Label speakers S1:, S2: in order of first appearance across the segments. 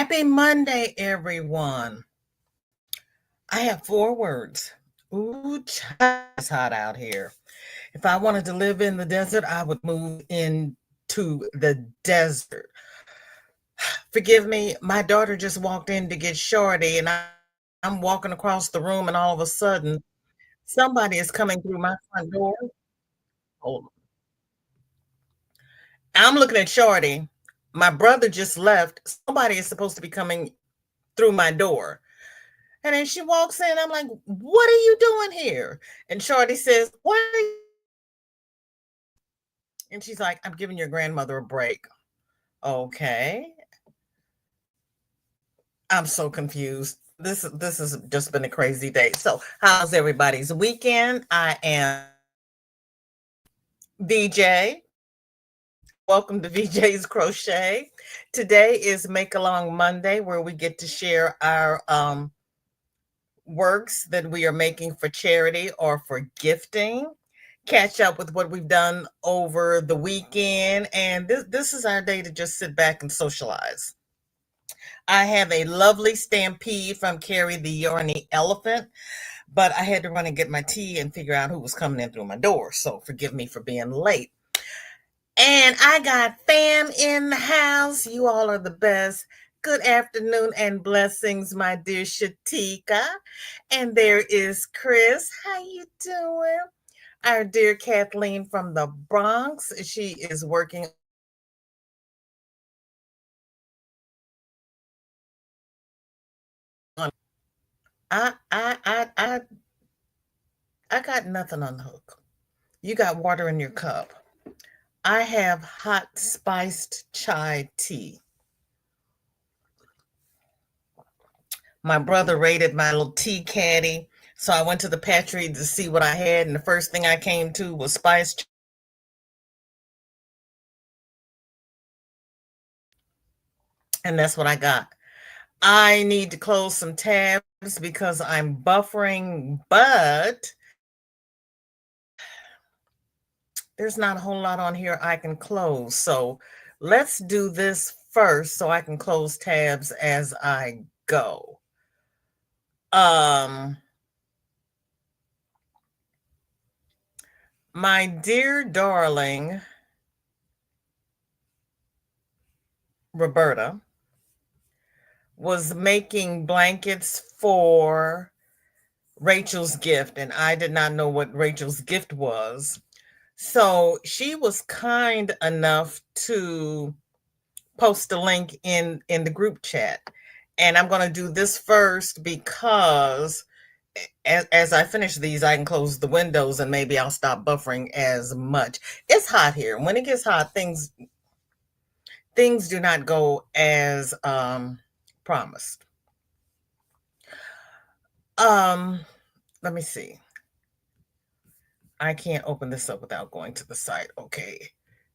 S1: Happy Monday, everyone. I have 4 words. Ooh, child, it's hot out here. If I wanted to live in the desert, I would move into the desert. Forgive me, my daughter just walked in to get Shorty, and I'm walking across the room, and all of a sudden, somebody is coming through my front door. Hold on. I'm looking at Shorty. My brother just left. Somebody is supposed to be coming through my door. And then she walks in. I'm like, what are you doing here? And Shorty says, why are you? And she's like, I'm giving your grandmother a break. Okay. I'm so confused. This has just been a crazy day. So how's everybody's weekend? I am VJ. Welcome to VJ's Crochet. Today is Make Along Monday, where we get to share our works that we are making for charity or for gifting, catch up with what we've done over the weekend, and this is our day to just sit back and socialize. I have a lovely stampede from Carrie the Yorny Elephant, but I had to run and get my tea and figure out who was coming in through my door, so forgive me for being late. And I got fam in the house. You all are the best. Good afternoon and blessings, my dear Shatika. And there is Chris. How you doing? Our dear Kathleen from the Bronx. She is working on. I got nothing on the hook. You got water in your cup. I have hot spiced chai tea. My brother raided my little tea caddy, so I went to the pantry to see what I had, and the first thing I came to was spiced, and that's what I got. I need to close some tabs because I'm buffering, but there's not a whole lot on here I can close. So let's do this first so I can close tabs as I go. My dear darling Roberta was making blankets for Rachel's gift, and I did not know what Rachel's gift was. So she was kind enough to post a link in the group chat. And I'm going to do this first because as I finish these, I can close the windows and maybe I'll stop buffering as much. It's hot here. When it gets hot, things do not go as promised. Let me see. I can't open this up without going to the site. Okay.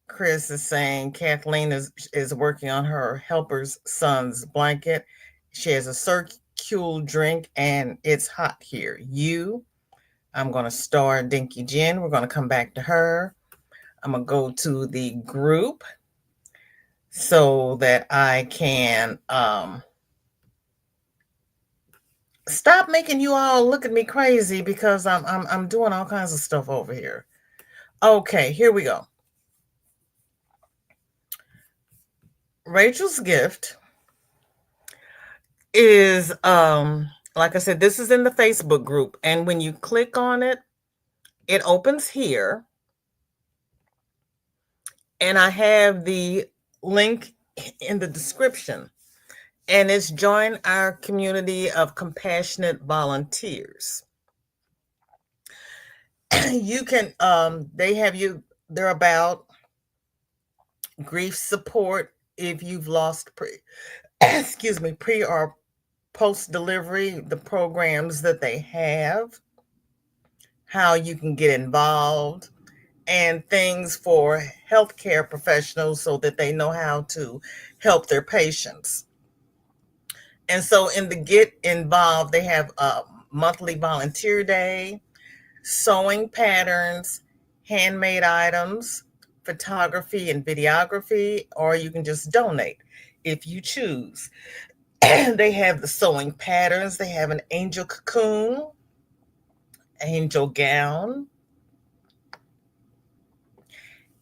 S1: Chris is saying Kathleen is working on her helper's son's blanket. She has a circle drink and it's hot here. I'm going to star Dinky Jen. We're going to come back to her. I'm going to go to the group so that I can stop making you all look at me crazy because I'm doing all kinds of stuff over here. Okay, here we go. Rachel's gift is like I said, this is in the Facebook group, and when you click on it, it opens here, and I have the link in the description, and it's join our community of compassionate volunteers. You can they're about grief support if you've lost pre or post delivery, the programs that they have, how you can get involved, and things for healthcare professionals so that they know how to help their patients. And so in the Get Involved, they have a monthly volunteer day, sewing patterns, handmade items, photography and videography, or you can just donate if you choose. They have the sewing patterns. They have an angel cocoon, angel gown,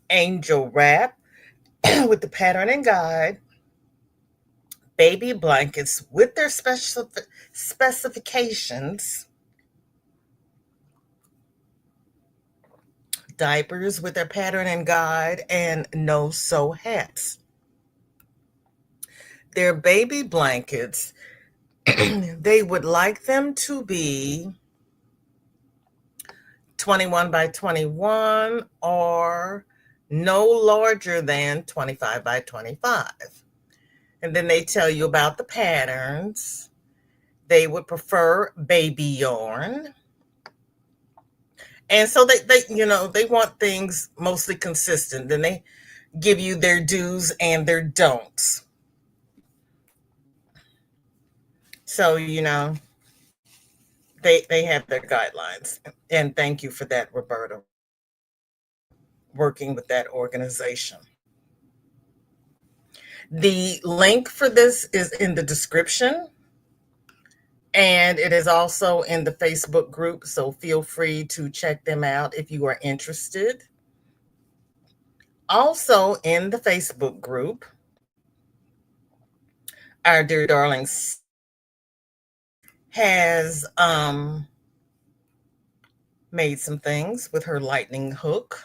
S1: angel wrap with the pattern and guide, baby blankets with their special specifications, diapers with their pattern and guide, and no sew hats. Their baby blankets, they would like them to be 21 by 21 or no larger than 25 by 25. And then they tell you about the patterns. They would prefer baby yarn. And so they want things mostly consistent. Then they give you their do's and their don'ts. So, they have their guidelines. And thank you for that, Roberta, working with that organization. The link for this is in the description, and it is also in the Facebook group. So feel free to check them out if you are interested. Also, in the Facebook group, our dear darling has made some things with her lightning hook.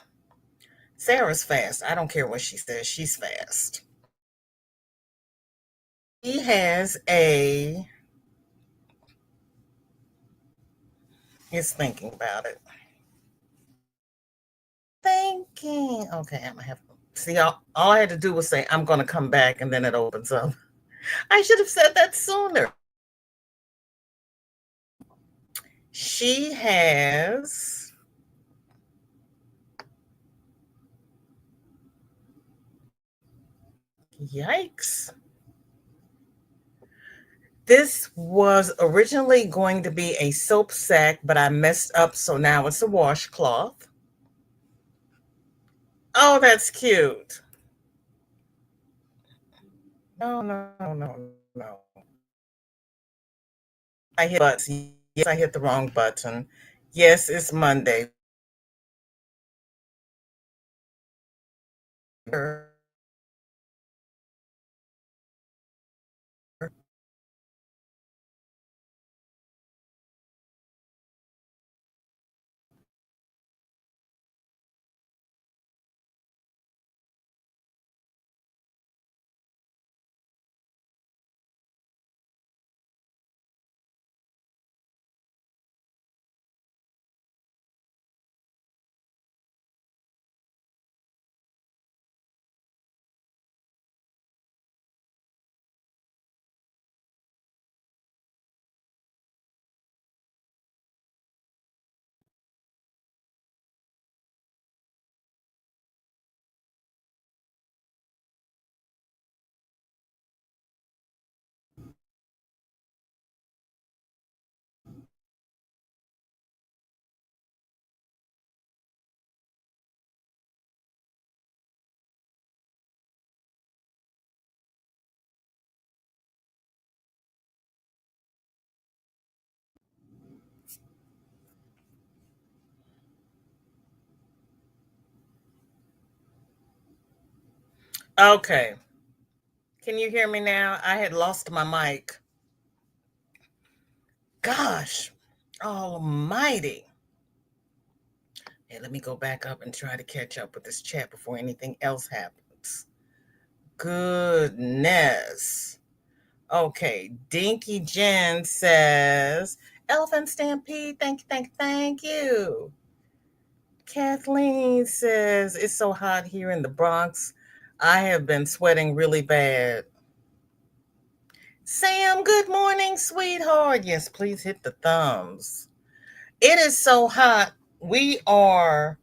S1: Sarah's fast. I don't care what she says, she's fast. He has is thinking about it. Thinking. Okay, I'm gonna have to see. All I had to do was say I'm gonna come back, and then it opens up. I should have said that sooner. She has yikes. This was originally going to be a soap sack, but I messed up, so now it's a washcloth. Oh, that's cute. No, no, no, no. I hit buttons. Yes, I hit the wrong button. Yes, it's Monday. Okay. Can you hear me now? I had lost my mic. Gosh, almighty. Hey, let me go back up and try to catch up with this chat before anything else happens. Goodness. Okay, Dinky Jen says, Elephant Stampede, thank you. Kathleen says, it's so hot here in the Bronx. I have been sweating really bad. Sam, good morning, sweetheart. Yes, please hit the thumbs. It is so hot. We are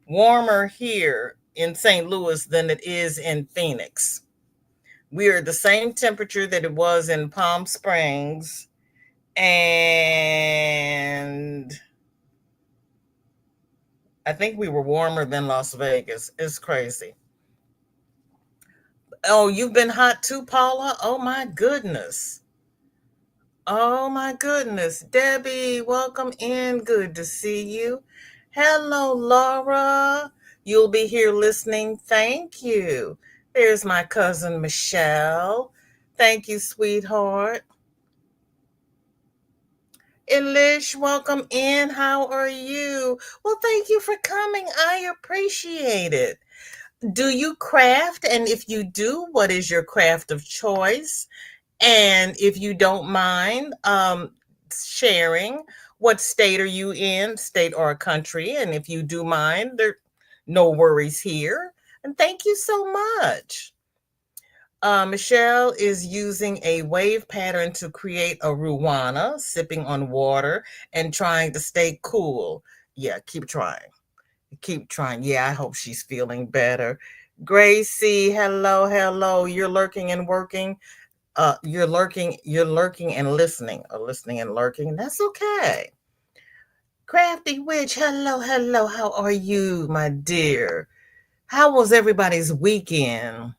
S1: warmer here in St. Louis than it is in Phoenix. We are the same temperature that it was in Palm Springs, and I think we were warmer than Las Vegas. It's crazy. Oh, you've been hot too, Paula? Oh my goodness. Oh my goodness. Debbie, welcome in. Good to see you. Hello, Laura. You'll be here listening. Thank you. There's my cousin Michelle. Thank you, sweetheart. Elish, welcome in. How are you? Well, thank you for coming. I appreciate it. Do you craft? And if you do, what is your craft of choice? And if you don't mind sharing, what state are you in, state or a country? And if you do mind, there no worries here. And thank you so much. Michelle is using a wave pattern to create a ruana, sipping on water and trying to stay cool. Yeah, keep trying. Keep trying. Yeah, I hope she's feeling better. Gracie, hello, hello. You're lurking and working. You're lurking and listening, or listening and lurking. That's okay. Crafty Witch, hello, hello. How are you, my dear? How was everybody's weekend?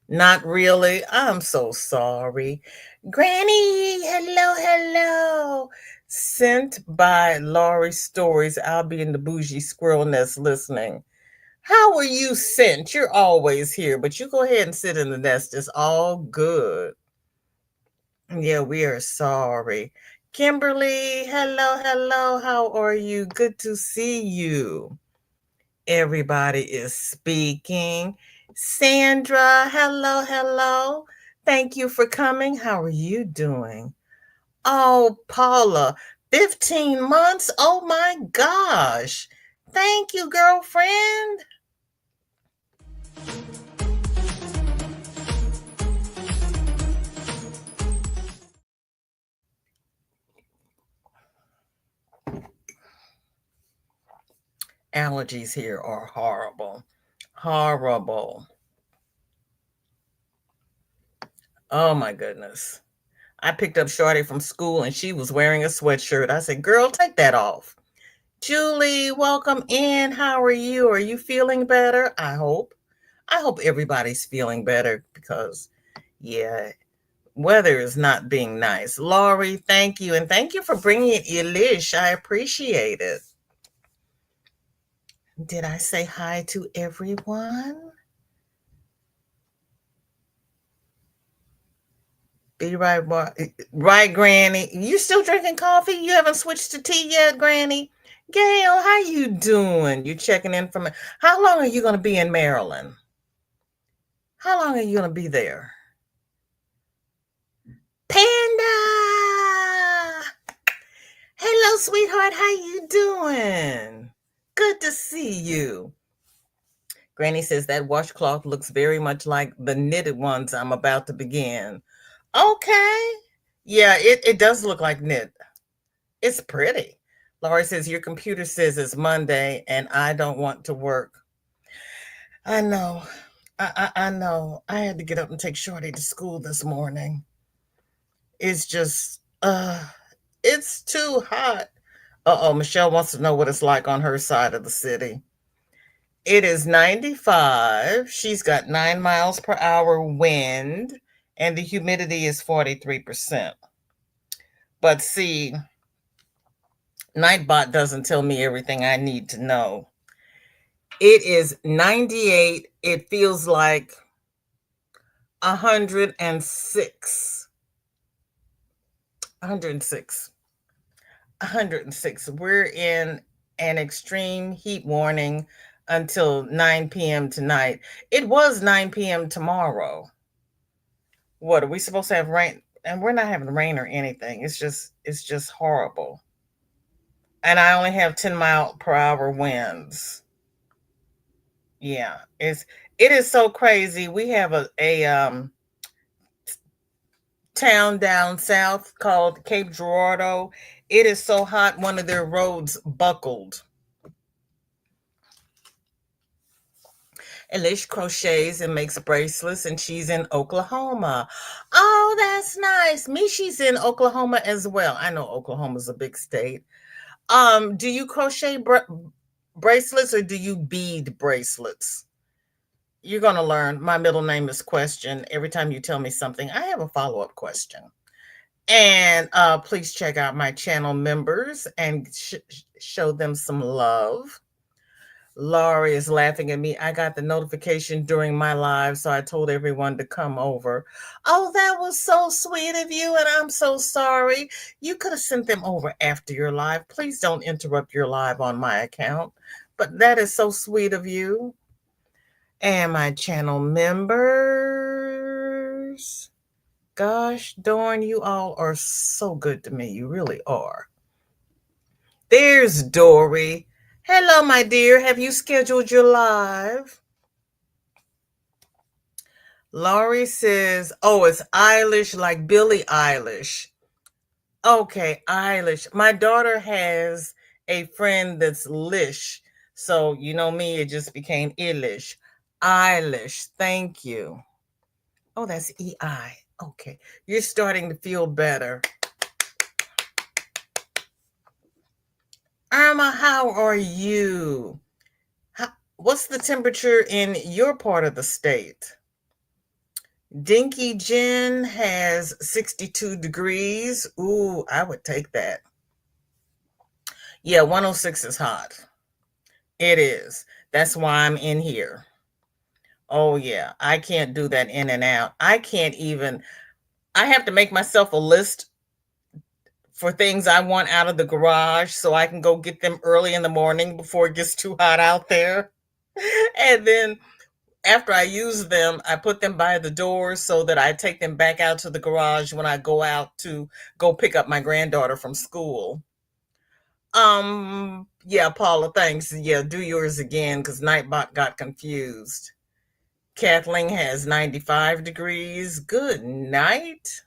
S1: Not really. I'm so sorry. Granny, hello, hello. Sent by Laurie Stories. I'll be in the bougie squirrel nest listening. How are you sent? You're always here, but you go ahead and sit in the nest. It's all good. Yeah, we are sorry. Kimberly, hello, hello. How are you? Good to see you. Everybody is speaking. Sandra, hello, hello. Thank you for coming. How are you doing? Oh, Paula, 15 months? Oh my gosh. Thank you, girlfriend. Allergies here are horrible. Horrible. Oh my goodness. I picked up Shorty from school and she was wearing a sweatshirt. I said, "Girl, take that off." Julie, welcome in. How are you? Are you feeling better? I hope. I hope everybody's feeling better because, yeah, weather is not being nice. Laurie, thank you. And thank you for bringing it, Elish. I appreciate it. Did I say hi to everyone? Be right, right, Granny. You still drinking coffee? You haven't switched to tea yet, Granny? Gail, how you doing? You checking in from? How long are you going to be in Maryland? How long are you going to be there? Panda! Hello, sweetheart. How you doing? Good to see you. Granny says that washcloth looks very much like the knitted ones I'm about to begin. Okay. Yeah, it does look like knit. It's pretty. Laurie says, your computer says it's Monday and I don't want to work. I know. I know. I had to get up and take Shorty to school this morning. It's just, it's too hot. Uh-oh, Michelle wants to know what it's like on her side of the city. It is 95. She's got 9 miles per hour wind, and the humidity is 43%. But see, Nightbot doesn't tell me everything I need to know. It is 98. It feels like 106. 106. 106. We're in an extreme heat warning until 9 p.m. tonight. It was 9 p.m. tomorrow. What are we supposed to have rain? And we're not having rain or anything. It's just horrible. And I only have 10 mile per hour winds. Yeah, it is so crazy. We have a town down south called Cape Girardeau. It is so hot, one of their roads buckled. Elish crochets and makes bracelets, and she's in Oklahoma. Oh, that's nice. Mishy's in Oklahoma as well. I know Oklahoma's a big state. Do you crochet bracelets or do you bead bracelets? You're gonna learn. My middle name is Question. Every time you tell me something, I have a follow-up question. And please check out my channel members and show them some love. Laurie is laughing at me. I got the notification during my live, so I told everyone to come over. Oh, that was so sweet of you, and I'm so sorry. You could have sent them over after your live. Please don't interrupt your live on my account. But that is so sweet of you. And my channel members. Gosh darn, you all are so good to me. You really are. There's Dory. Hello, my dear. Have you scheduled your live? Laurie says, oh, it's Eilish, like Billie Eilish. Okay, Eilish. My daughter has a friend that's Lish. So, you know me, it just became Eilish. Eilish, thank you. Oh, that's E-I. Okay, you're starting to feel better. Irma, how are you? What's the temperature in your part of the state? Dinky Jen has 62 degrees. Ooh, I would take that. Yeah, 106 is hot. It is. That's why I'm in here. Oh, yeah. I can't do that in and out. I can't even. I have to make myself a list for things I want out of the garage so I can go get them early in the morning before it gets too hot out there. And then after I use them, I put them by the door so that I take them back out to the garage when I go out to go pick up my granddaughter from school. Yeah, Paula, thanks. Yeah, do yours again because Nightbot got confused. Kathleen has 95 degrees. Good night.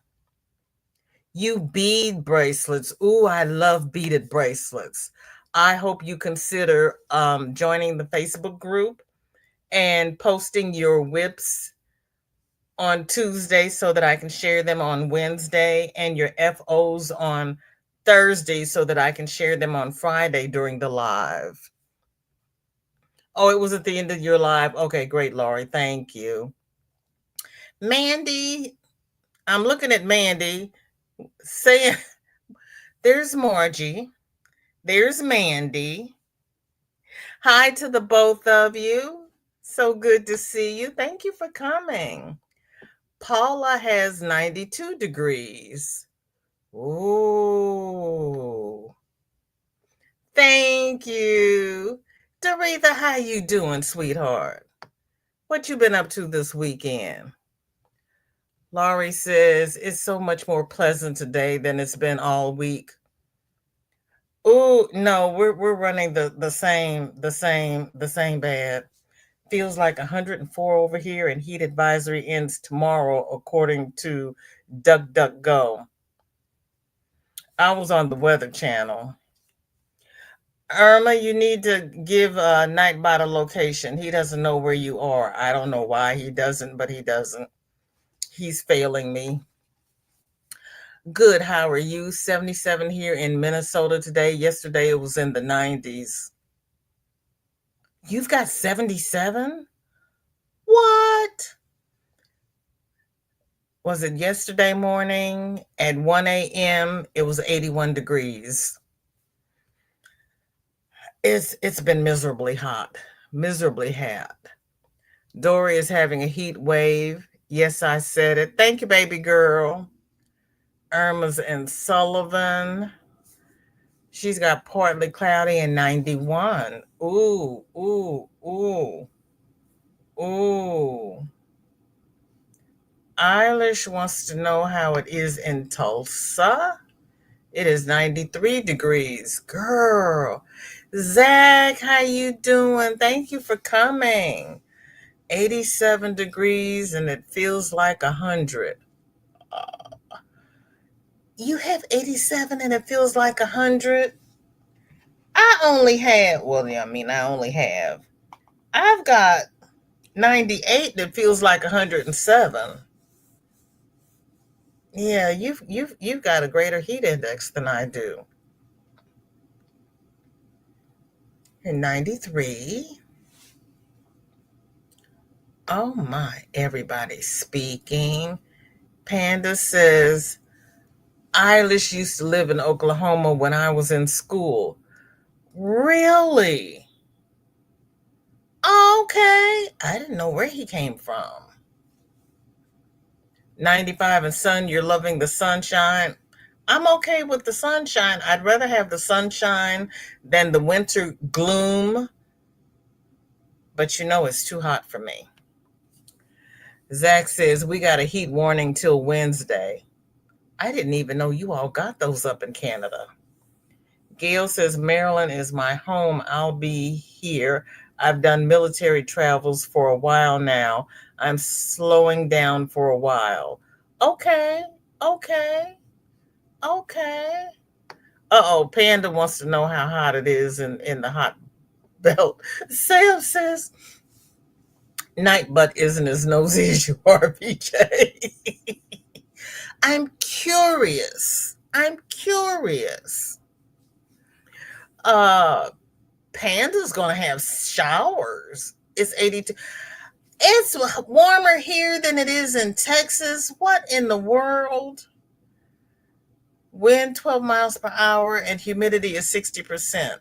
S1: You bead bracelets. Ooh, I love beaded bracelets. I hope you consider joining the Facebook group and posting your whips on Tuesday so that I can share them on Wednesday, and your FOs on Thursday so that I can share them on Friday during the live. Oh, it was at the end of your live. Okay, great, Laurie. Thank you. Mandy, I'm looking at Mandy saying, there's Margie, there's Mandy. Hi to the both of you. So good to see you. Thank you for coming. Paula has 92 degrees. Ooh. Thank you. Doretha, how you doing, sweetheart? What you been up to this weekend? Laurie says it's so much more pleasant today than it's been all week. Oh no, we're running the same bad. Feels like 104 over here, and heat advisory ends tomorrow, according to DuckDuckGo. I was on the Weather Channel. Irma, you need to give Nightbot a location. He doesn't know where you are. I don't know why he doesn't, but he doesn't. He's failing me. Good. How are you? 77 here in Minnesota today. Yesterday it was in the 90s. You've got 77? What? Was it yesterday morning at 1 a.m.? It was 81 degrees. It's been miserably hot. Miserably hot. Dory is having a heat wave. Yes, I said it. Thank you, baby girl. Irma's in Sullivan. She's got partly cloudy and 91. Ooh, ooh, ooh, ooh. Eilish wants to know how it is in Tulsa. It is 93 degrees. Girl. Zach, how you doing? Thank you for coming. 87 degrees and it feels like 100. You have 87 and it feels like 100? I only have, well, yeah, I mean, I only have. I've got 98 that feels like 107. Yeah, you've got a greater heat index than I do. And 93. Oh my, everybody's speaking. Panda says Eilish used to live in Oklahoma when I was in school. Really? Okay. I didn't know where he came from. 95 and sun, you're loving the sunshine. I'm okay with the sunshine. I'd rather have the sunshine than the winter gloom, but it's too hot for me. Zach says we got a heat warning till Wednesday. I didn't even know you all got those up in Canada. Gail says Maryland is my home. I'll be here. I've done military travels for a while now. I'm slowing down for a while. Okay, okay, okay. Uh-oh, Panda wants to know how hot it is in the hot belt. Sam says night butt isn't as nosy as you are, PJ. I'm curious. I'm curious. Uh Panda's gonna have showers. It's 82. It's warmer here than it is in Texas. What in the world? Wind 12 miles per hour and humidity is 60%.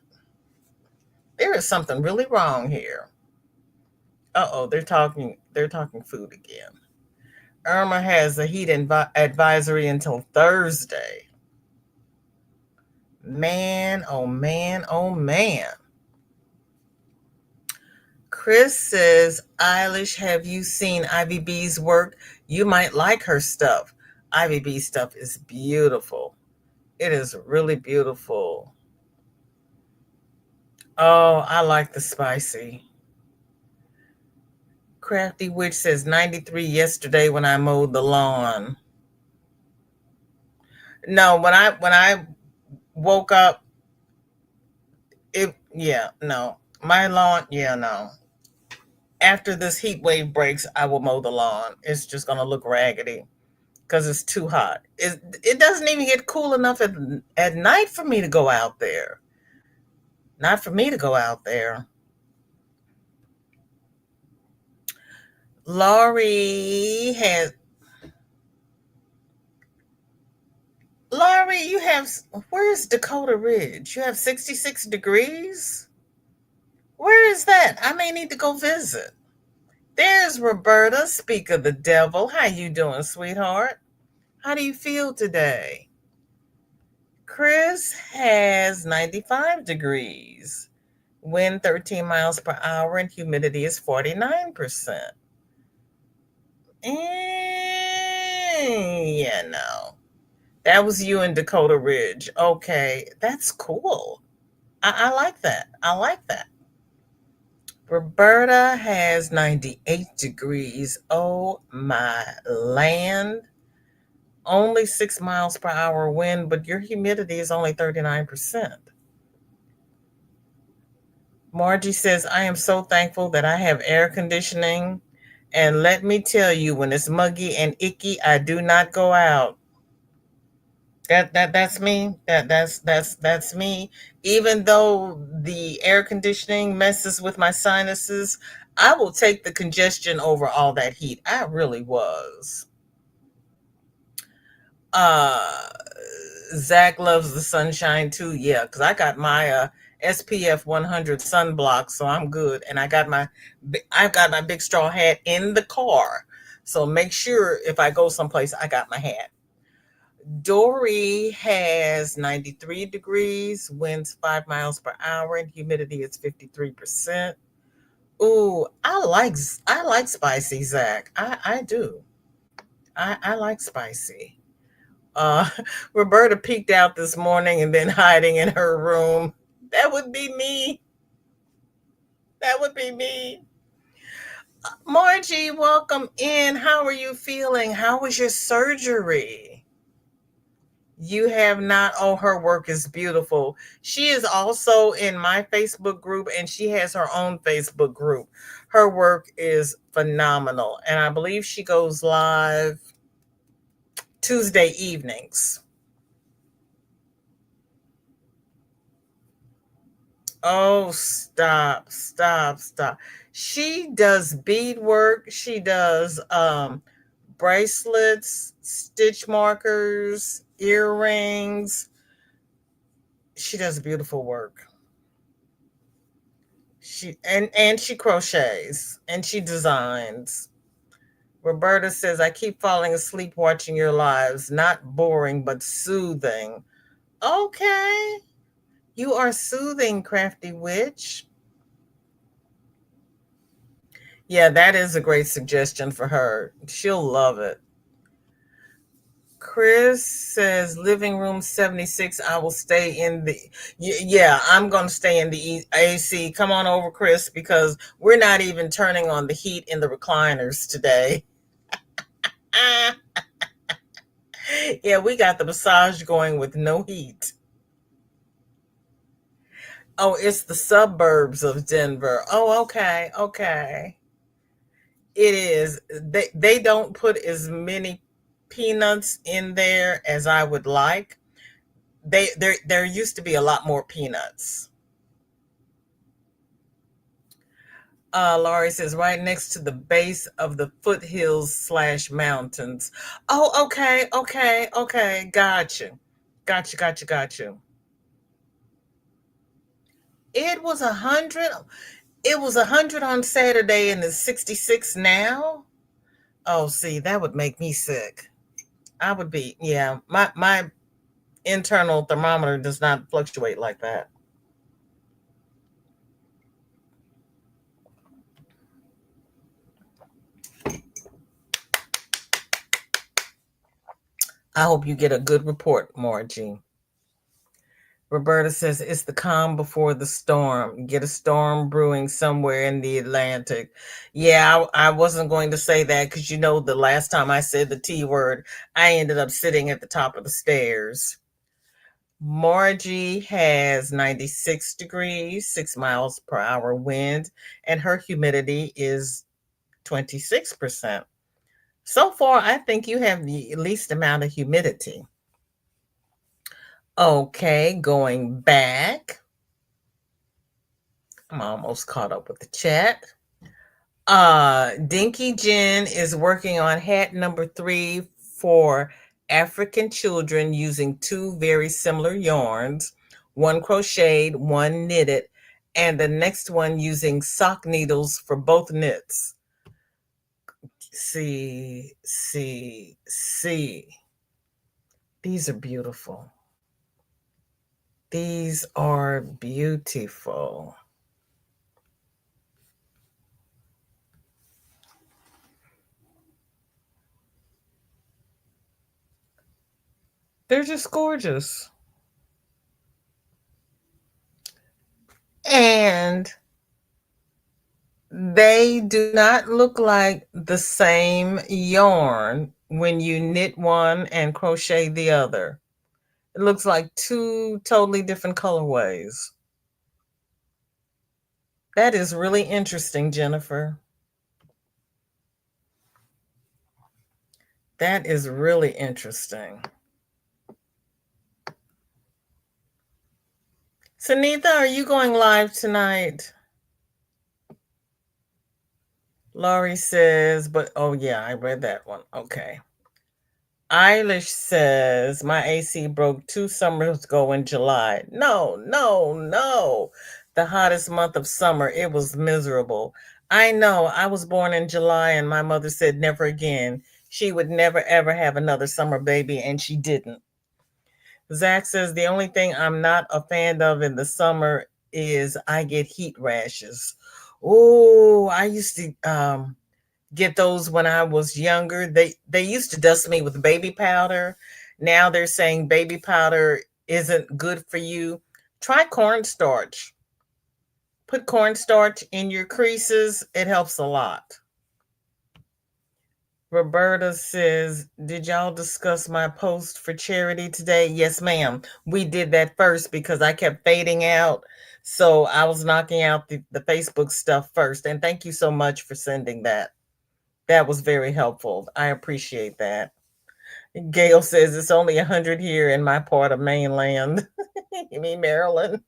S1: There is something really wrong here. Uh-oh, they're talking food again. Irma has a heat advisory until Thursday. Man, oh man, oh man. Chris says, Eilish, have you seen Ivy B's work? You might like her stuff. Ivy B stuff is beautiful. It is really beautiful. Oh, I like the spicy. Crafty Witch says 93 yesterday when I mowed the lawn. No, when I woke up, no. My lawn, no. After this heat wave breaks, I will mow the lawn. It's just gonna look raggedy because it's too hot. It doesn't even get cool enough at night for me to go out there. Not for me to go out there. Laurie, you have, where's Dakota Ridge? You have 66 degrees? Where is that? I may need to go visit. There's Roberta, speak of the devil. How you doing, sweetheart? How do you feel today? Chris has 95 degrees. Wind 13 miles per hour and humidity is 49%. Yeah, no. That was you in Dakota Ridge. Okay, that's cool. I like that. I like that. Roberta has 98 degrees. Oh my land. Only 6 miles per hour wind, but your humidity is only 39%. Margie says, I am so thankful that I have air conditioning. And let me tell you, when it's muggy and icky, I do not go out. That's me. That's me. Even though the air conditioning messes with my sinuses, I will take the congestion over all that heat. I really was. Uh Zach loves the sunshine too. Yeah, because I got my SPF 100 sunblock, so I'm good. And I've got my big straw hat in the car, so make sure if I go someplace, I got my hat. Dory has 93 degrees, winds 5 miles per hour, and humidity is 53%. Ooh, I like spicy, Zach. I do. I like spicy. Uh, Roberta peeked out this morning and been hiding in her room. That would be me. That would be me. Margie, welcome in. How are you feeling? How was your surgery? You have not. Oh, her work is beautiful. She is also in my Facebook group and she has her own Facebook group. Her work is phenomenal. And I believe she goes live Tuesday evenings. Oh, stop. She does beadwork. She does bracelets, stitch markers. earrings. She does beautiful work. And she crochets and she designs. Roberta says, I keep falling asleep watching your lives. Not boring, but soothing. Okay. You are soothing, crafty witch. Yeah, that is a great suggestion for her. She'll love it. Chris says, living room 76. I will stay in the. Yeah, I'm going to stay in the AC. Come on over, Chris, because we're not even turning on the heat in the recliners today. Yeah, we got the massage going with no heat. Oh, it's the suburbs of Denver. Oh, okay, okay. It is. They don't put as many peanuts in there as I would like. There used to be a lot more peanuts. Laurie says right next to the base of the foothills slash mountains. Oh, okay, okay, okay. Got you. Got you, got you, got you. It was 100. It was 100 on Saturday and it's 66 now. Oh, see, that would make me sick. I would be, yeah. My internal thermometer does not fluctuate like that. I hope you get a good report, Margie. Roberta says it's the calm before the storm. Get a storm brewing somewhere in the Atlantic. Yeah, I wasn't going to say that because you know the last time I said the T word, I ended up sitting at the top of the stairs. Margie has 96 degrees, 6 miles per hour wind, and her humidity is 26%. So far, I think you have the least amount of humidity. Okay, going back. I'm almost caught up with the chat. Dinky Jen is working on hat number 3 for African children using 2 very similar yarns, one crocheted, one knitted, and the next one using sock needles for both knits. See, see, see. These are beautiful. These are beautiful. They're just gorgeous. And they do not look like the same yarn when you knit one and crochet the other. It looks like 2 totally different colorways. That is really interesting, Jennifer. That is really interesting. Sunitha, are you going live tonight? Laurie says, but oh yeah, I read that one. Okay. Eilish says, my AC broke 2 summers ago in July. No, no, no. The hottest month of summer. It was miserable. I know. I was born in July and my mother said never again. She would never, ever have another summer baby, and she didn't. Zach says, the only thing I'm not a fan of in the summer is I get heat rashes. Oh, I used to get those when I was younger. They used to dust me with baby powder. Now they're saying baby powder isn't good for you. Try cornstarch. Put cornstarch in your creases. It helps a lot. Roberta says, did y'all discuss my post for charity today? Yes, ma'am. We did that first because I kept fading out. So I was knocking out the Facebook stuff first. And thank you so much for sending that. That was very helpful. I appreciate that. Gail says it's only 100 here in my part of mainland. You mean Maryland?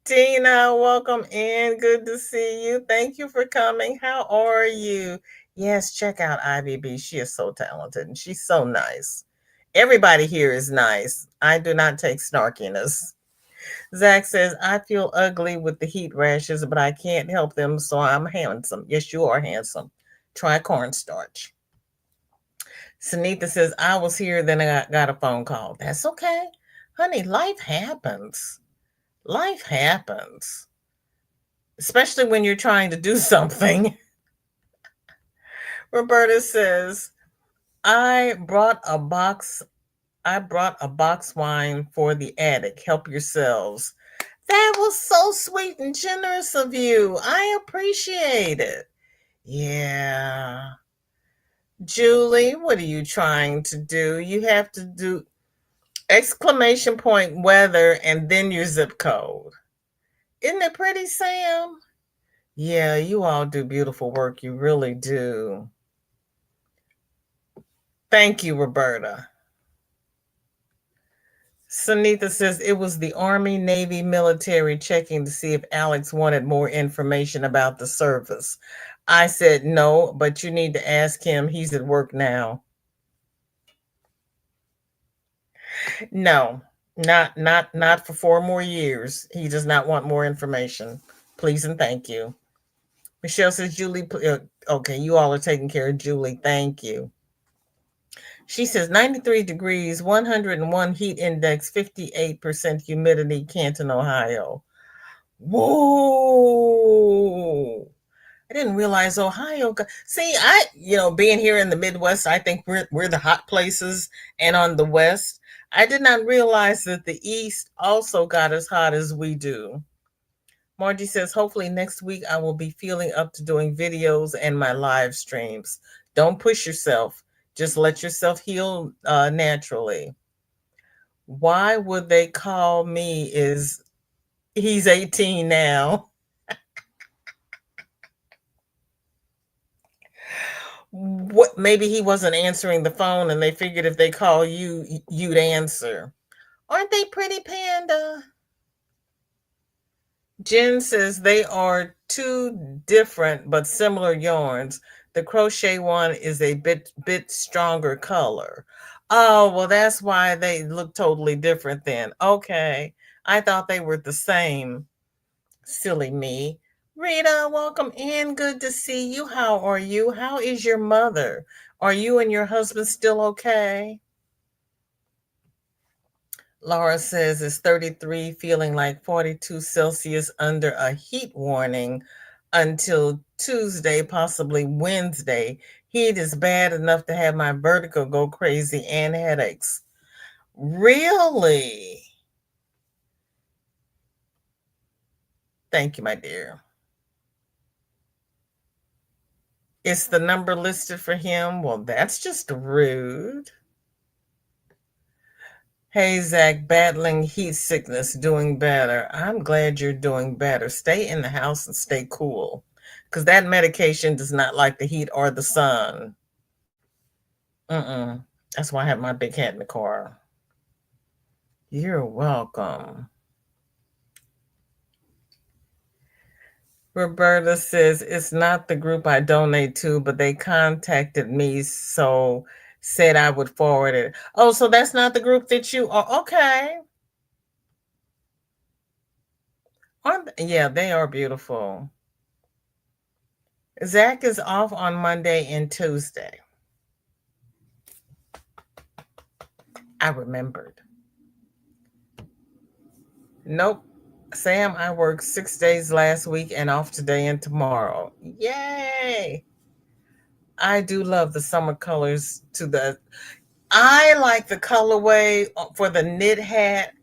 S1: Tina, welcome in. Good to see you. Thank you for coming. How are you? Yes, check out IVB. She is so talented and she's so nice. Everybody here is nice. I do not take snarkiness. Zach says, I feel ugly with the heat rashes, but I can't help them, so I'm handsome. Yes, you are handsome. Try cornstarch. Sunitha says, I was here, then I got a phone call. That's okay. Honey, life happens. Life happens, especially when you're trying to do something. Roberta says, I brought a box I brought a box wine for the attic. Help yourselves. That was so sweet and generous of you. I appreciate it. Yeah. Julie, what are you trying to do? You have to do exclamation point weather and then your zip code. Isn't it pretty, Sam? Yeah, you all do beautiful work. You really do. Thank you, Roberta. Sunitha says it was the Army, Navy, military checking to see if Alex wanted more information about the service. I said no, but you need to ask him. He's at work now. No, not for 4 more years. He does not want more information. Please and thank you. Michelle says, Julie, okay, you all are taking care of Julie. Thank you. She says 93 degrees, 101 heat index, 58% humidity, Canton, Ohio. Whoa. I didn't realize Ohio. See, being here in the Midwest, I think we're the hot places, and on the West, I did not realize that the East also got as hot as we do. Margie says, hopefully next week I will be feeling up to doing videos and my live streams. Don't push yourself. Just let yourself heal naturally. Why would they call me? Is he's 18 now? What, maybe he wasn't answering the phone and they figured if they call you, you'd answer. Aren't they pretty, Panda? Jen says they are two different but similar yarns. The crochet one is a bit stronger color. Oh, well, that's why they look totally different then. Okay. I thought they were the same. Silly me. Rita, welcome in. Good to see you. How are you? How is your mother? Are you and your husband still okay? Laura says it's 33, feeling like 42 Celsius under a heat warning until Tuesday, possibly Wednesday. Heat is bad enough to have my vertigo go crazy and headaches. Really? Thank you, my dear. Is the number listed for him? Well, that's just rude. Hey, Zach, battling heat sickness, doing better. I'm glad you're doing better. Stay in the house and stay cool because that medication does not like the heat or the sun. Mm-mm. That's why I have my big hat in the car. You're welcome. Roberta says it's not the group I donate to, but they contacted me, so said I would forward it. Oh, so that's not the group that you are. Okay. Yeah, they are beautiful. Zach is off on Monday and Tuesday. I remembered. Nope. Sam, I worked 6 days last week and off today and tomorrow. Yay! I do love the summer colors I like the colorway for the knit hat.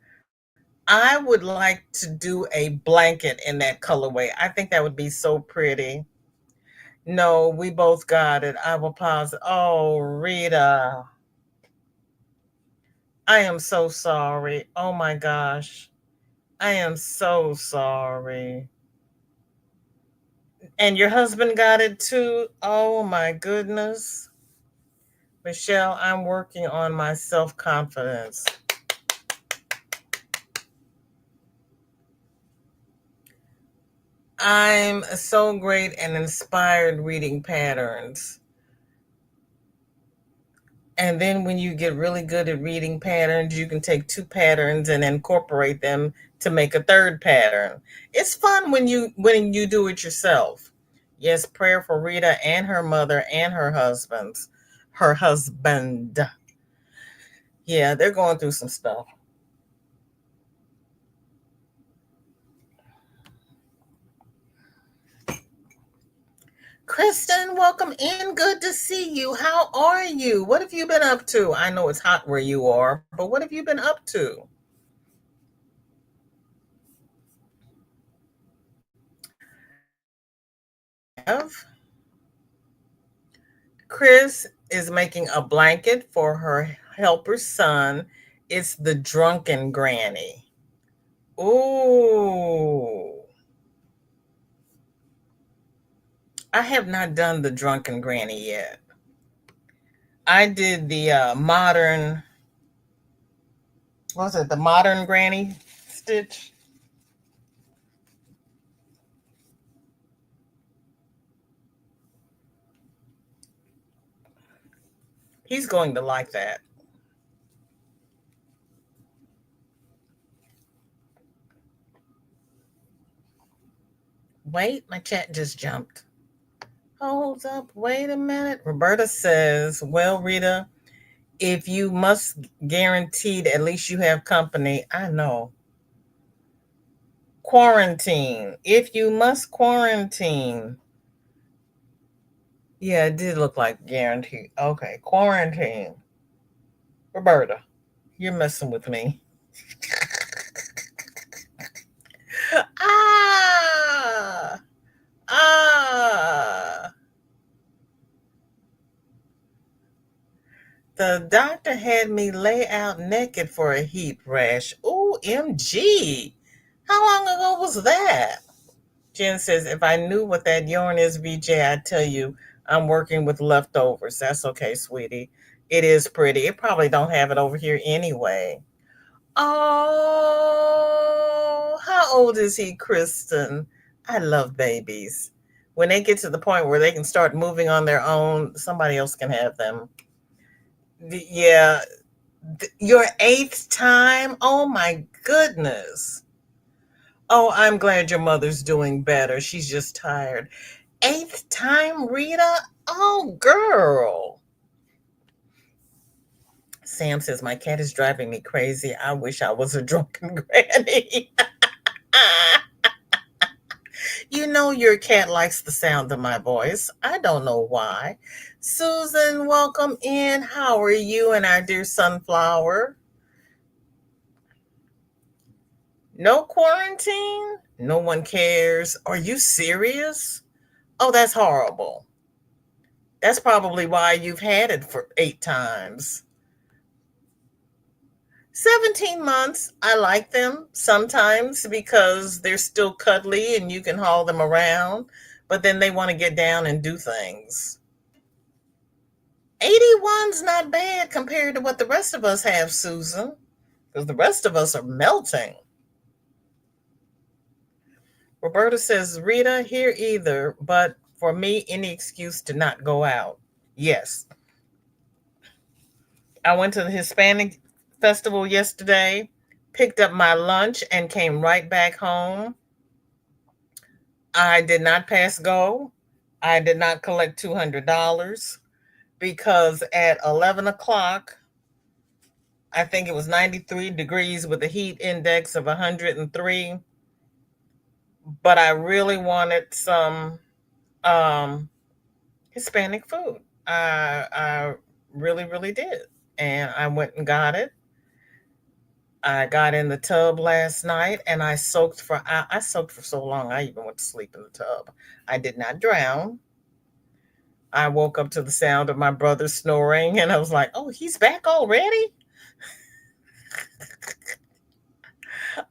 S1: I would like to do a blanket in that colorway. I think that would be so pretty. No, we both got it. I will pause. Oh, Rita. I am so sorry. Oh my gosh. I am so sorry. And your husband got it too? Oh my goodness. Michelle, I'm working on my self confidence. I'm so great and inspired reading patterns. And then when you get really good at reading patterns, you can take two patterns and incorporate them to make a third pattern. It's fun when you do it yourself. Yes, prayer for Rita and her mother and her husband. Yeah, they're going through some stuff. Kristen, welcome in. Good to see you. How are you? What have you been up to? I know it's hot where you are, but what have you been up to? Have Chris is making a blanket for her helper's son. It's the drunken granny. Ooh. I have not done the drunken granny yet. I did the modern, what was it, the modern granny stitch? He's going to like that. Wait, my chat just jumped. Hold up, wait a minute. Roberta says, well, Rita, if you must guaranteed at least you have company. I know. Quarantine. If you must quarantine. Yeah, it did look like guaranteed. Okay, quarantine. Roberta, you're messing with me. Ah! Ah! The doctor had me lay out naked for a heat rash. Ooh, MG. How long ago was that? Jen says, if I knew what that yarn is, VJ, I'd tell you I'm working with leftovers. That's okay, sweetie. It is pretty. It probably don't have it over here anyway. Oh, how old is he, Kristen? I love babies. When they get to the point where they can start moving on their own, somebody else can have them. Yeah, your eighth time? Oh my goodness. Oh, I'm glad your mother's doing better. She's just tired. Eighth time, Rita? Oh, girl. Sam says, my cat is driving me crazy. I wish I was a drunken granny. You know your cat likes the sound of my voice. I don't know why. Susan, welcome in. How are you and our dear sunflower? No quarantine? No one cares. Are you serious? Oh, that's horrible. That's probably why you've had it for 8 times. 17 months. I like them sometimes because they're still cuddly and you can haul them around, but then they want to get down and do things. 81's not bad compared to what the rest of us have, Susan, because the rest of us are melting. Roberta says, Rita, here either, but for me, any excuse to not go out. Yes. I went to the Hispanic festival yesterday, picked up my lunch, and came right back home. I did not pass go. I did not collect $200 because at 11 o'clock, I think it was 93 degrees with a heat index of 103. But I really wanted some um, Hispanic food. I really, really did. And I went and got it. I got in the tub last night and I soaked for so long I even went to sleep in the tub. I did not drown. I woke up to the sound of my brother snoring and I was like, "Oh, he's back already?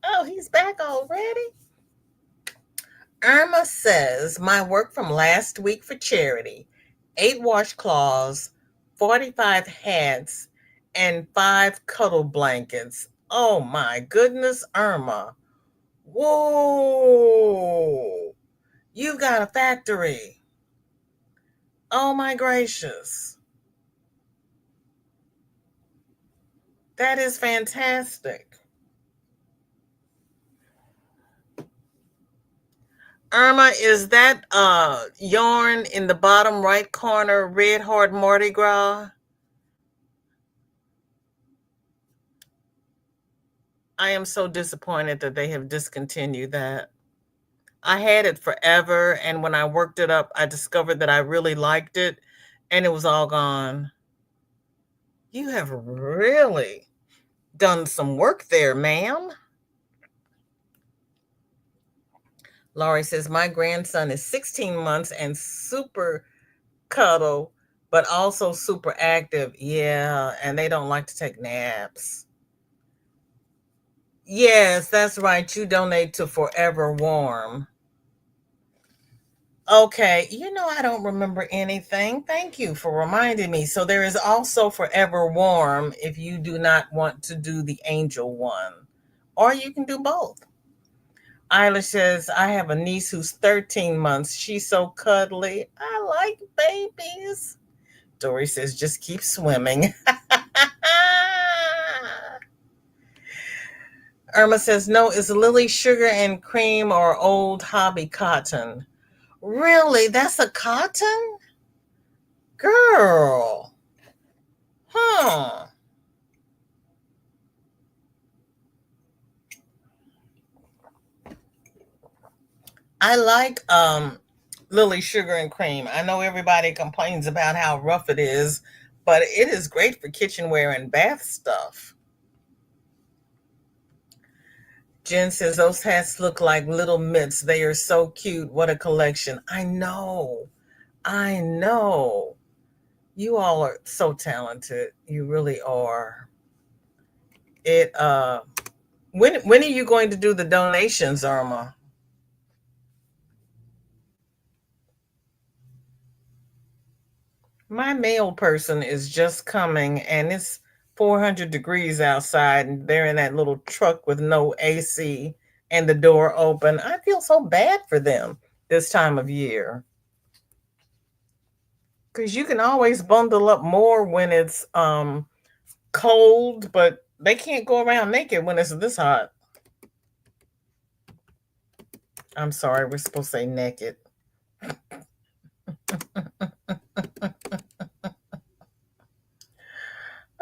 S1: Oh, he's back already?" Irma says, "My work from last week for charity, 8 washcloths, 45 hats, and 5 cuddle blankets. Oh my goodness, Irma. Whoa. You got a factory. Oh my gracious. That is fantastic. Irma, is that yarn in the bottom right corner, Red Heart Mardi Gras? I am so disappointed that they have discontinued that. I had it forever, and when I worked it up, I discovered that I really liked it, and it was all gone. You have really done some work there, ma'am. Laurie says, my grandson is 16 months and super cuddle, but also super active. Yeah, and they don't like to take naps. Yes, that's right. You donate to Forever Warm. Okay, I don't remember anything. Thank you for reminding me. So there is also Forever Warm if you do not want to do the angel one, or you can do both. Isla says, I have a niece who's 13 months. She's so cuddly. I like babies. Dory says, just keep swimming. Irma says, no, it's Lily Sugar and Cream or Old Hobby Cotton. Really? That's a cotton? Girl. Huh. I like Lily Sugar and Cream. I know everybody complains about how rough it is, but it is great for kitchenware and bath stuff. Jen says those hats look like little mitts. They are so cute. What a collection. I know. I know. You all are so talented. You really are. It when are you going to do the donations, Irma? My mail person is just coming and it's 400 degrees outside and they're in that little truck with no AC and the door open. I feel so bad for them this time of year. Cuz you can always bundle up more when it's cold, but they can't go around naked when it's this hot. I'm sorry, we're supposed to say naked.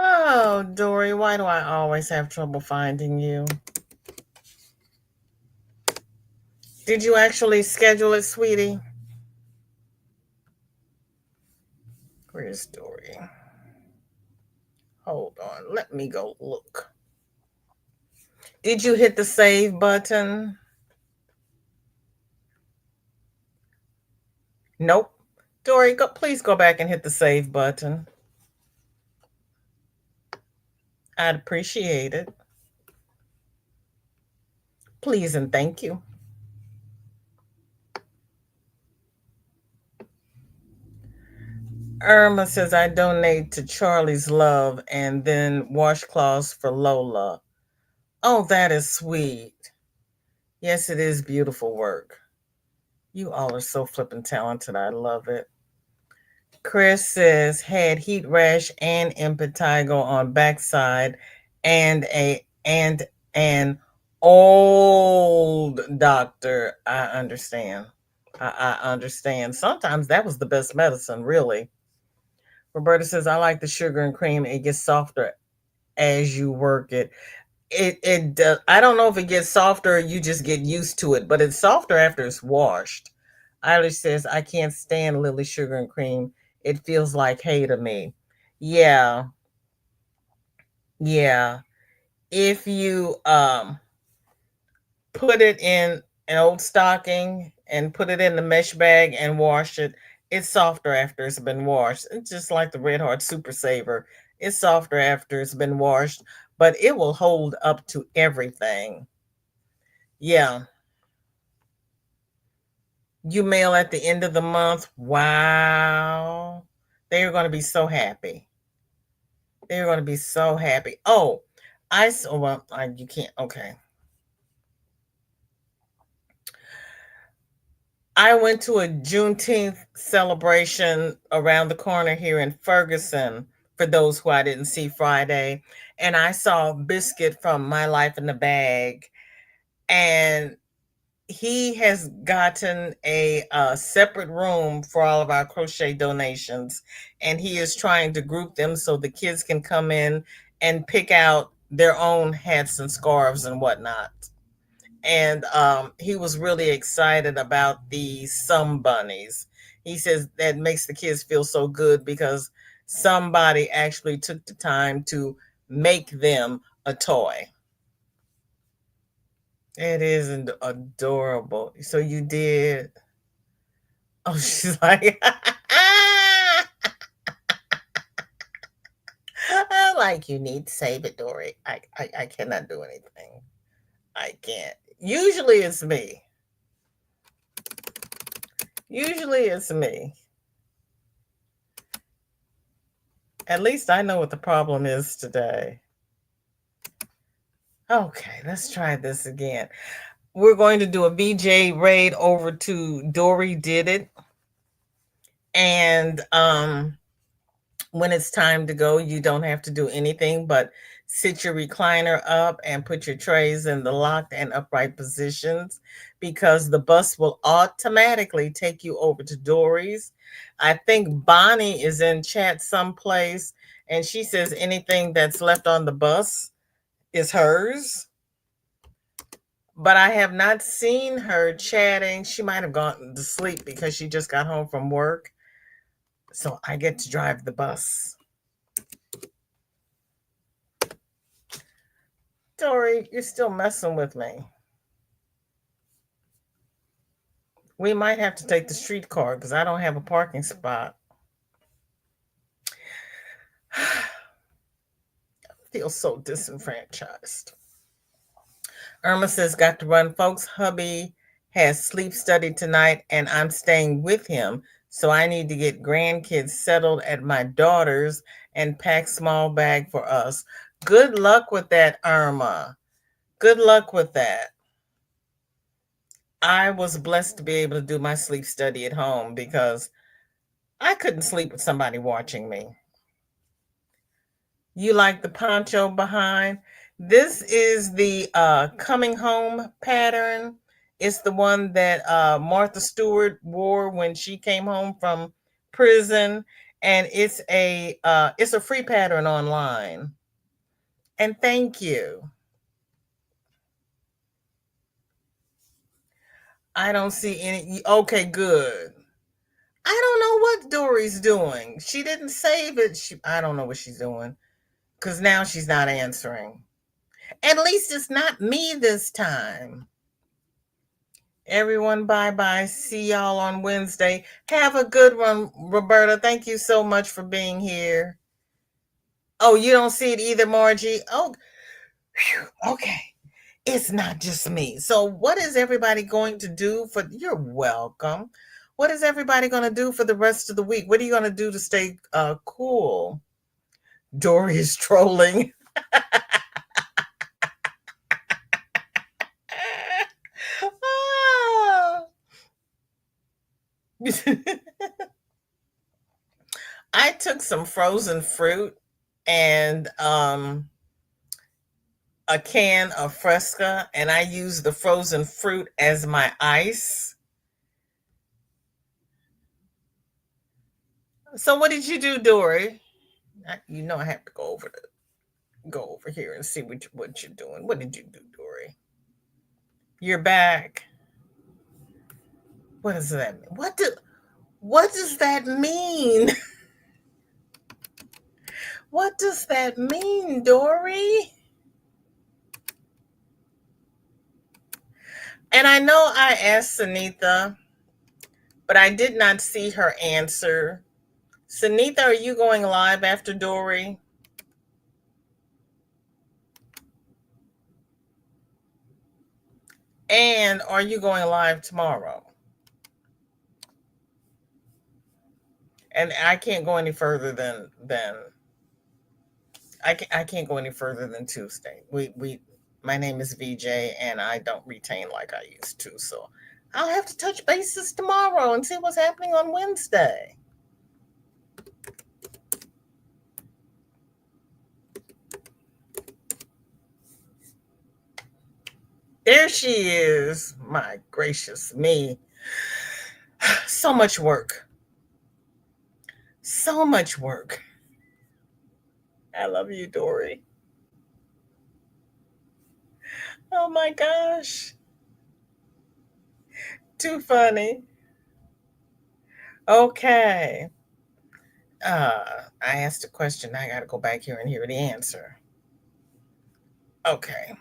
S1: Oh, Dory, why do I always have trouble finding you? Did you actually schedule it, sweetie? Where's Dory? Hold on. Let me go look. Did you hit the save button? Nope. Dory, please go back and hit the save button. I'd appreciate it. Please and thank you. Irma says I donate to Charlie's Love and then washcloths for Lola. Oh, that is sweet. Yes, it is beautiful work. You all are so flippin' talented. I love it. Chris says had heat rash and impetigo on backside and an old doctor. I understand. I understand. Sometimes that was the best medicine, really. Roberta says I like the sugar and cream. It gets softer as you work it. It does. I don't know if it gets softer or you just get used to it, but it's softer after it's washed. Eilish says, I can't stand Lily Sugar and Cream. It feels like hay to me. Yeah, yeah. If you put it in an old stocking and put it in the mesh bag and wash it, it's softer after it's been washed. It's just like the Red Heart Super Saver. It's softer after it's been washed, but it will hold up to everything. Yeah. You mail at the end of the month. Wow. They are going to be so happy. They're going to be so happy. Oh, well, you can't. Okay. I went to a Juneteenth celebration around the corner here in Ferguson for those who I didn't see Friday. And I saw Biscuit from My Life in the Bag, and he has gotten a separate room for all of our crochet donations, and he is trying to group them so the kids can come in and pick out their own hats and scarves and whatnot. And he was really excited about the Some Bunnies. He says that makes the kids feel so good because somebody actually took the time to make them a toy. It isn't adorable. So you did. Oh, she's like, I like you need to save it, Dory. I cannot do anything. I can't. Usually it's me. Usually it's me. At least I know what the problem is today. Okay, let's try this again. We're going to do a BJ raid over to Dory Did It. And when it's time to go, you don't have to do anything but sit your recliner up and put your trays in the locked and upright positions, because the bus will automatically take you over to Dory's. I think Bonnie is in chat someplace, and she says anything that's left on the bus is hers. But I have not seen her chatting. She might have gone to sleep because she just got home from work. So I get to drive the bus. Dory, you're still messing with me. We might have to take the streetcar because I don't have a parking spot. I feel so disenfranchised. Irma says, got to run, folks. Hubby has sleep study tonight, and I'm staying with him. So I need to get grandkids settled at my daughter's and pack small bag for us. Good luck with that, Irma. Good luck with that. I was blessed to be able to do my sleep study at home because I couldn't sleep with somebody watching me. You like the poncho behind? This is the coming home pattern. It's the one that Martha Stewart wore when she came home from prison, and it's a free pattern online. And thank you. I don't see any. Okay, good. I don't know what Dory's doing. She didn't save it. I don't know what she's doing because now she's not answering. At least it's not me this time. Everyone, bye bye. See y'all on Wednesday. Have a good one, Roberta. Thank you so much for being here. Oh, you don't see it either, Margie? Oh, whew, okay. It's not just me. So, what is everybody going to do for? You're welcome. What is everybody going to do for the rest of the week? What are you going to do to stay cool? Dory is trolling. I took some frozen fruit and a can of Fresca, and I used the frozen fruit as my ice. So what did you do, Dory? You know I have to go over here and see what you're doing. What did you do, Dory? You're back. What does that mean? What does that mean? What does that mean, Dory? And I know I asked Sunitha, but I did not see her answer. Sunitha, are you going live after Dory? And are you going live tomorrow? And I can't go any further than I can't go any further than Tuesday. We my name is VJ and I don't retain like I used to. So I'll have to touch bases tomorrow and see what's happening on Wednesday. There she is. My gracious me. So much work. So much work. I love you, Dory. Oh my gosh. Too funny. Okay. I asked a question. I got to go back here and hear the answer. Okay.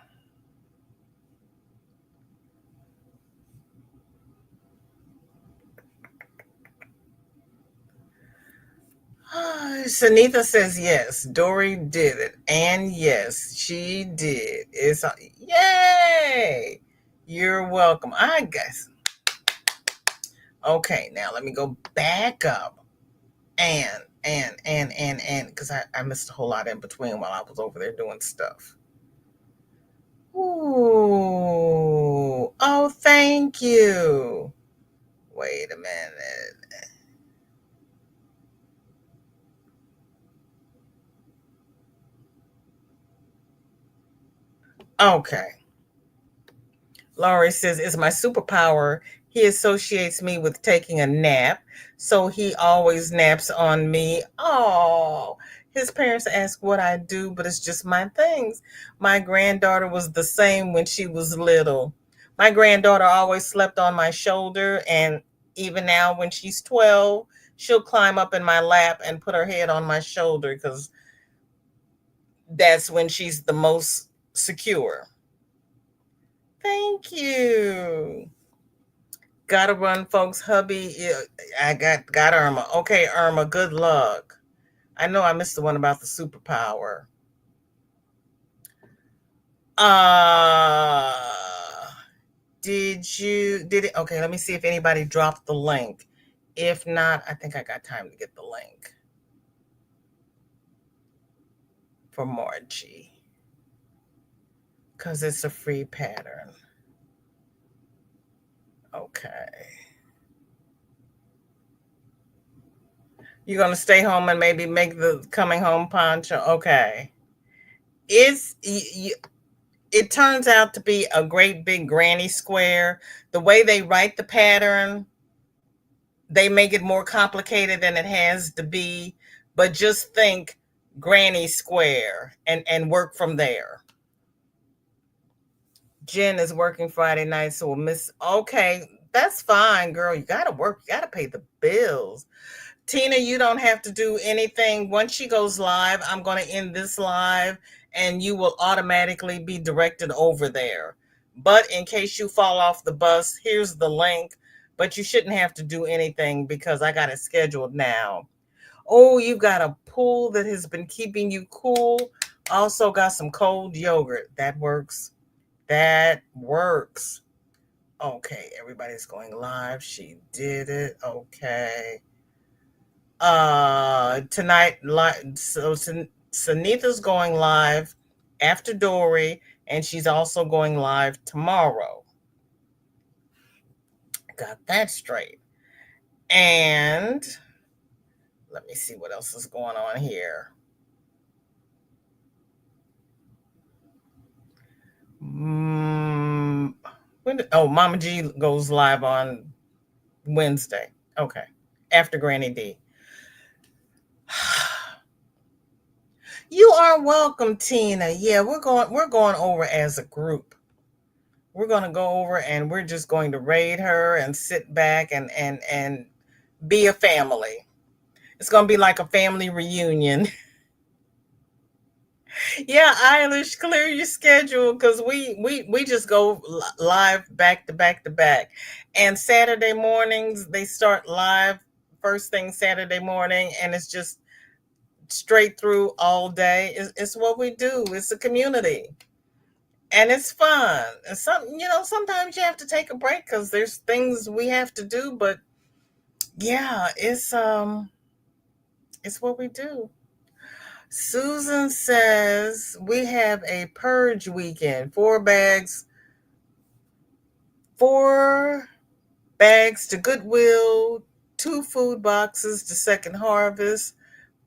S1: Sanitha says yes. Dory did it. And yes, she did. Yay! You're welcome. I guess. Okay, now let me go back up. Because I missed a whole lot in between while I was over there doing stuff. Ooh. Oh, thank you. Wait a minute. Okay. Laurie says, it's my superpower. He associates me with taking a nap, so he always naps on me. Oh, his parents ask what I do, but it's just my things. My granddaughter was the same when she was little. My granddaughter always slept on my shoulder, and even now when she's 12, she'll climb up in my lap and put her head on my shoulder because that's when she's the most secure. Thank you. Gotta run, folks. Hubby, yeah, I got Irma. Okay, Irma, good luck. I know I missed the one about the superpower. Uh did it? Okay, let me see if anybody dropped the link. If not, I think I got time to get the link for Margie because it's a free pattern. Okay. You're gonna stay home and maybe make the coming home poncho. Okay. It's it turns out to be a great big granny square. The way they write the pattern, they make it more complicated than it has to be. But just think granny square and work from there. Jen is working Friday night, so we'll miss. Okay, that's fine, girl. You gotta work. You gotta pay the bills. Tina, you don't have to do anything. Once she goes live, I'm going to end this live and you will automatically be directed over there. But in case you fall off the bus, here's the link. But you shouldn't have to do anything because I got it scheduled now. Oh, you got a pool that has been keeping you cool. Also got some cold yogurt. That works. That works. Okay, everybody's going live. She did it. Okay. Tonight, so Sanitha's going live after Dory, and she's also going live tomorrow. Got that straight. And let me see what else is going on here. Mama G goes live on Wednesday. Okay, after Granny D. You are welcome, Tina. Yeah, we're going over as a group. We're going to go over and we're just going to raid her and sit back and be a family. It's going to be like a family reunion. Yeah, Eilish, clear your schedule because we just go live back to back to back. And Saturday mornings they start live first thing Saturday morning, and it's just straight through all day. It's what we do. It's a community. And it's fun. And sometimes you have to take a break because there's things we have to do. But yeah, it's what we do. Susan says we have a purge weekend. Four bags to Goodwill, 2 food boxes to Second Harvest,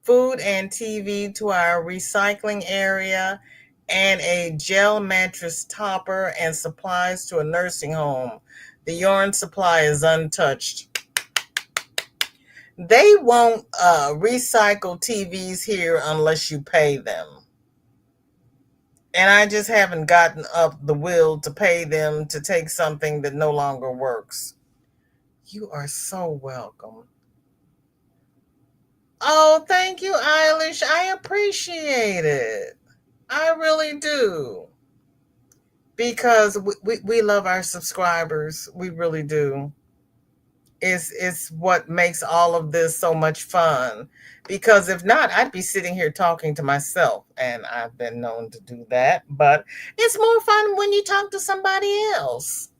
S1: food and TV to our recycling area, and a gel mattress topper and supplies to a nursing home. The yarn supply is untouched. They won't recycle TVs here unless you pay them. And I just haven't gotten up the will to pay them to take something that no longer works. You are so welcome. Oh, thank you, Eilish. I appreciate it. I really do. Because we love our subscribers. We really do. It's what makes all of this so much fun. Because if not, I'd be sitting here talking to myself. And I've been known to do that. But it's more fun when you talk to somebody else.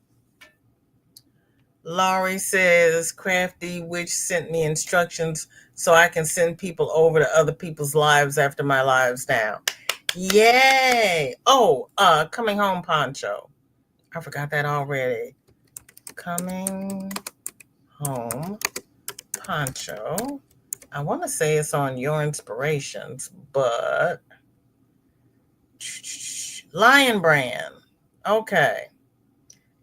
S1: Laurie says, Crafty Witch sent me instructions so I can send people over to other people's lives after my live's down. Yay! Oh, coming home poncho. I forgot that already. Coming home poncho. I want to say it's on Your Inspirations, but Lion Brand. Okay.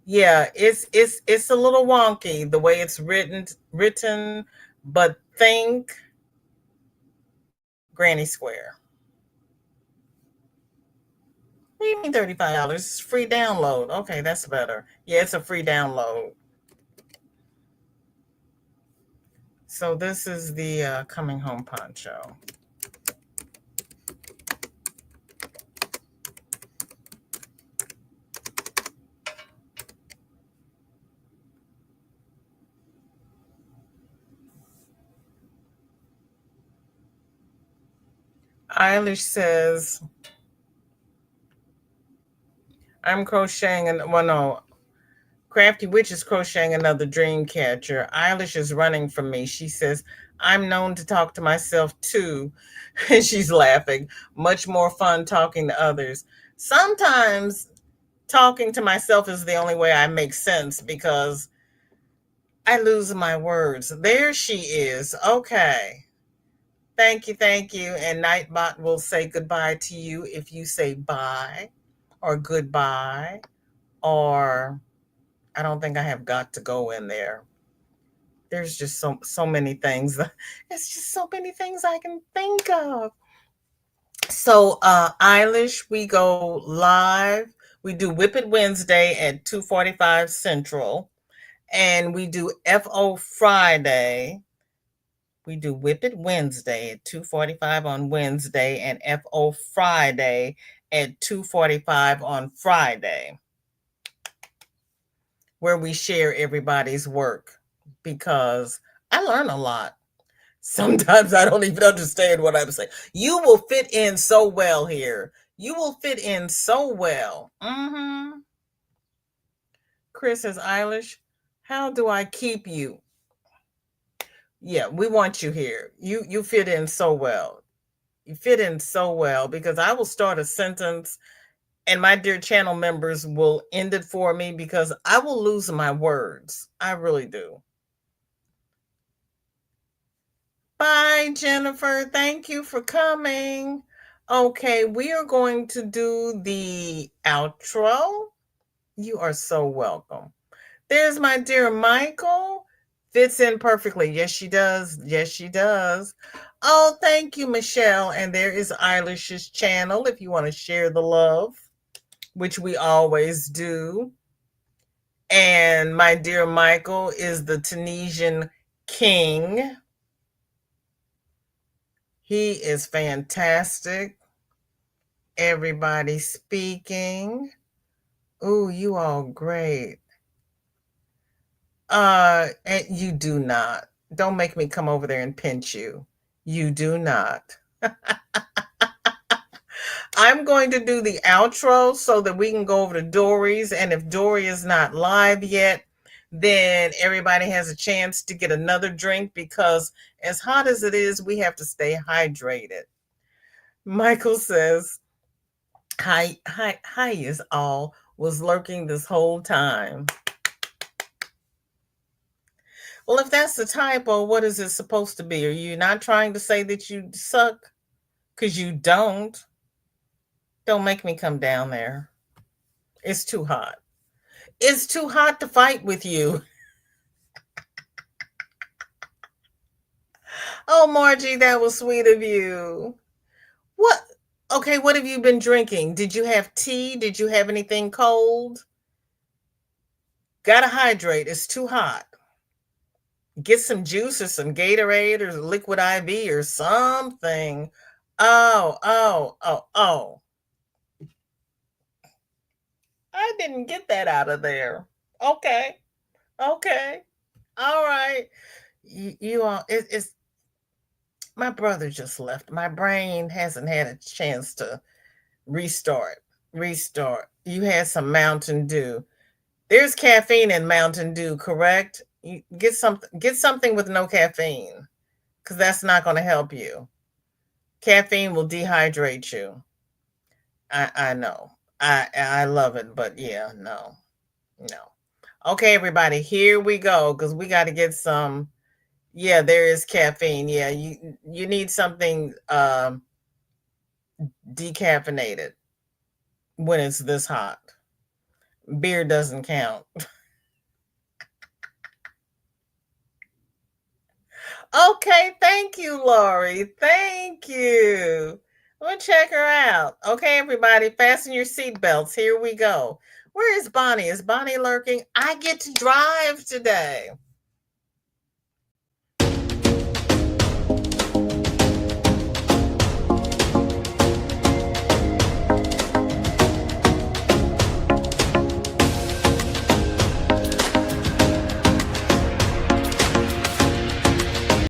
S1: Yeah, it's a little wonky the way it's written, but think Granny Square. What do you mean $35? It's free download. Okay, that's better. Yeah, it's a free download. So this is the coming home poncho. Eilish says, I'm crocheting, and well, no, Crafty Witch is crocheting another dream catcher. Eilish is running from me. She says, I'm known to talk to myself too. And she's laughing. Much more fun talking to others. Sometimes talking to myself is the only way I make sense because I lose my words. There she is. Okay. Thank you, thank you. And Nightbot will say goodbye to you if you say bye or goodbye, or I don't think I have got to go in there. There's just so many things. It's just so many things I can think of. So Eilish, we go live. We do Whip It Wednesday at 2:45 Central. And we do FO Friday. We do Whip It Wednesday at 2:45 on Wednesday and FO Friday at 2:45 on Friday, where we share everybody's work because I learn a lot. Sometimes I don't even understand what I'm saying. You will fit in so well here. You will fit in so well. Chris says, Eilish, how do I keep you? Yeah, we want you here. You fit in so well. You fit in so well because I will start a sentence and my dear channel members will end it for me because I will lose my words. I really do. Bye, Jennifer. Thank you for coming. Okay, we are going to do the outro. You are so welcome. There's my dear Michael. Fits in perfectly. Yes, she does. Yes, she does. Oh, thank you, Michelle. And there is Eilish's channel if you want to share the love, which we always do. And my dear Michael is the Tunisian king. He is fantastic. Everybody speaking. Ooh, you all great. And you do not. Don't make me come over there and pinch you. You do not. I'm going to do the outro so that we can go over to Dory's. And if Dory is not live yet, then everybody has a chance to get another drink because as hot as it is, we have to stay hydrated. Michael says, hi is all, was lurking this whole time. Well, if that's the typo, what is it supposed to be? Are you not trying to say that you suck? Because you don't. Don't make me come down there. It's too hot. It's too hot to fight with you. Oh, Margie, that was sweet of you. What? Okay, what have you been drinking? Did you have tea? Did you have anything cold? Gotta hydrate. It's too hot. Get some juice or some Gatorade or liquid IV or something. Oh. I didn't get that out of there. Okay. Okay. All right. You all, it's my brother just left. My brain hasn't had a chance to restart. Restart. You had some Mountain Dew. There's caffeine in Mountain Dew, correct? You get something with no caffeine because that's not going to help you. Caffeine will dehydrate you. I know. I love it, but yeah, no. No. Okay, everybody, here we go because we got to get some. Yeah, there is caffeine. Yeah, you need something decaffeinated when it's this hot. Beer doesn't count. Okay, thank you, Lori. Thank you. We'll check her out. Okay, everybody, fasten your seatbelts. Here we go. Where is Bonnie? Is Bonnie lurking? I get to drive today.